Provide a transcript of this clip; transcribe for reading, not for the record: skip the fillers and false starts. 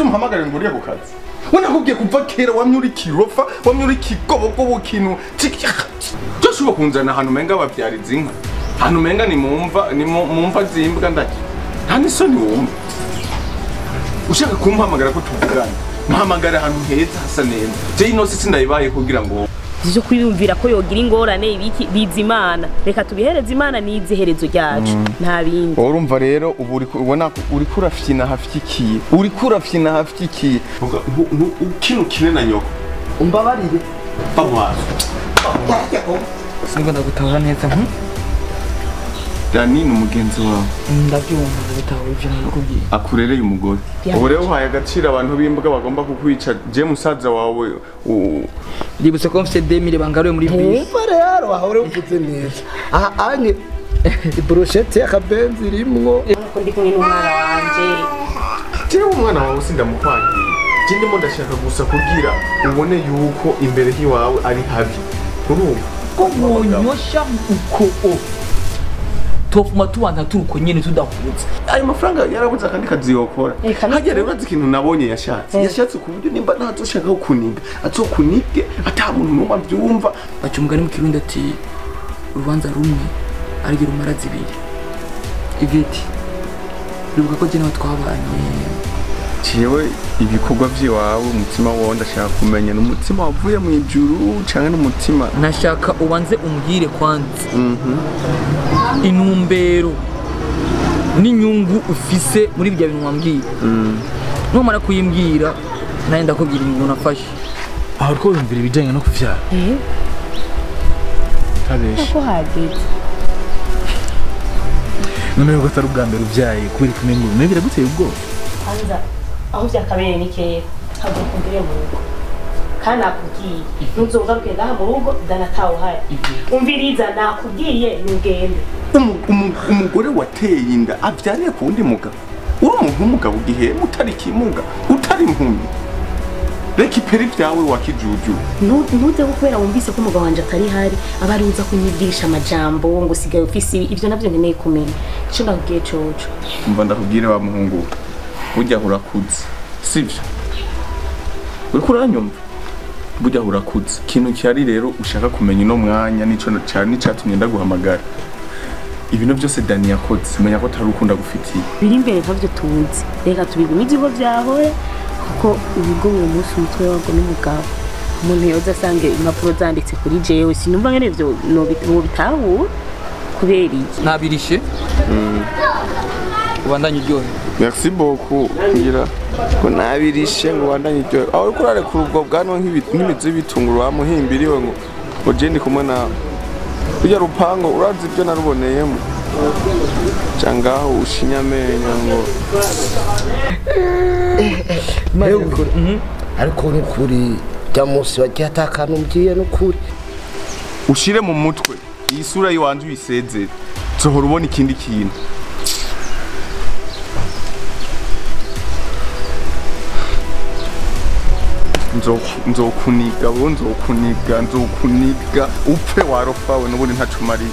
muhamagare ngo uriye ku kazi wona kubwiye kuva kera wamye uri kirofa wamye uri kigobogobo kintu cyose ubakunzana ahantu menga bavyariza inka ahantu menga ni mumva zimbwa ndaki nta n'isoni wumva ushaka kumpamagara ko tuvugana mpamagara ahantu heza hasa neza je ino sisi ndayibaye kugira ngo zo kwiyumvira ko yogira ingorane ibiki bizimana reka tubihereze imana niziherezo ryacu nta bindi urumva rero ubu ubona uri kurafyina hafyikiye uri kurafyina hafyikiye ukinu kine na nyoko umbabarire bamwazo singo ndagutahura neza Dani n'umugenzi wawe ndabyumva gutahura ivyo nakubwiye akurereye umugore ubu rero uhaye agaciro abantu b'imbwa bagomba kukwica je musaza wawe Ndibutse ko mfite 2000 bangaruye muri bisi. Rero ahore uvuze neza. Aha anye ibrochette y'akabenzi rimwo. Ko ndi kumwe n'umwana wanje. Jewe umwana wawe sindamukwangiye. Je ndimo ndashaka gusa kugira ubone yuko imbere hiwawe ari habi. Urumva? Ko mwonyosha uko tofuma tubanza turuko nyene tudahuza. Ayo mafaranga yarabuze kandi kaziyokora. Hajya rero ikintu nabonye yashatse ku buryo nimba ntazoshaka kuniga azokunige ata muntu numwe avyumva acu mugani mu kirundi ati urubanza rumwe arigira umara zibiri iviti rubuka ko je nawe twabanye ciwe ibikorwa vyiwawe umutima wawe ndashaka kumenya n'umutima wavuye mu ijuru canke n'umutima nashaka ubanze umbwire kwanza inumbero n'inyungu ufise muri bya bintu wambwiye numara kuyimbwira naye ndakubwira ibintu nafashe aho rwo yumvira ibijanye no kuvyara kabesha ko hageze numero ko atari ubwa mbere uvyaye kubera ikimengo nawe biraguteye ubwoba kwanza aho vyakabereye ni kera ntabwo kumbire mu rugo kandi nakubwiye ntuzongabwe ngaha mu rugo danatawe hari umviriza nakubwiye nugende umugore wateye inda avyariye ku wundi mugabo uri umuntu w'umugabo gihe utari kimuga utari impumyi reka iperi vyawe wakijuju ntuze kubera wumvise ko umugabo wanje atari hari abaruza kunyigisha amajambo ngo sigaye ufise ivyo navyo nkeneye kumenya ico nakubwiye coco umva ndakubwire wa muhungu burya urakuze sivyo uriko uranyumva burya urakuze ikintu cyari rero ushaka kumenya ino mwanya nico cyane nicatumye ndaguhamagara ibintu byose Dani yakoze menya ko tarukunda gufitiye biri imbere ntavyo tuzi reka tubigumize uko vyahoye kuko ubigo uwo munsi umutwe wago n'umugabo umuntu yoza asange impapuro zanditse kuri jewe sinumva ngene ivyo no bitahura kubera iki nabirishe ubandanye uryohe merci beaucoup ngira ko nabirishe ngo ubandanye uryohe aho uriko urarekura ubwo bwanwa nk'imizi y'ibitunguru wamuhimbiriwe ngo je ndi kumwe nawe Kuja rupango urazi ibyo naruboneyemo cangaho ushinyamenya ngo ariko n'ukuri bya munsi bagiye atakana umgiye n'ukuri ushire mu mutwe iyi sura yiwanje uyisezere zohora ubona ikindi kintu nzokuniga upfe warofawe n'ubundi ntacumariye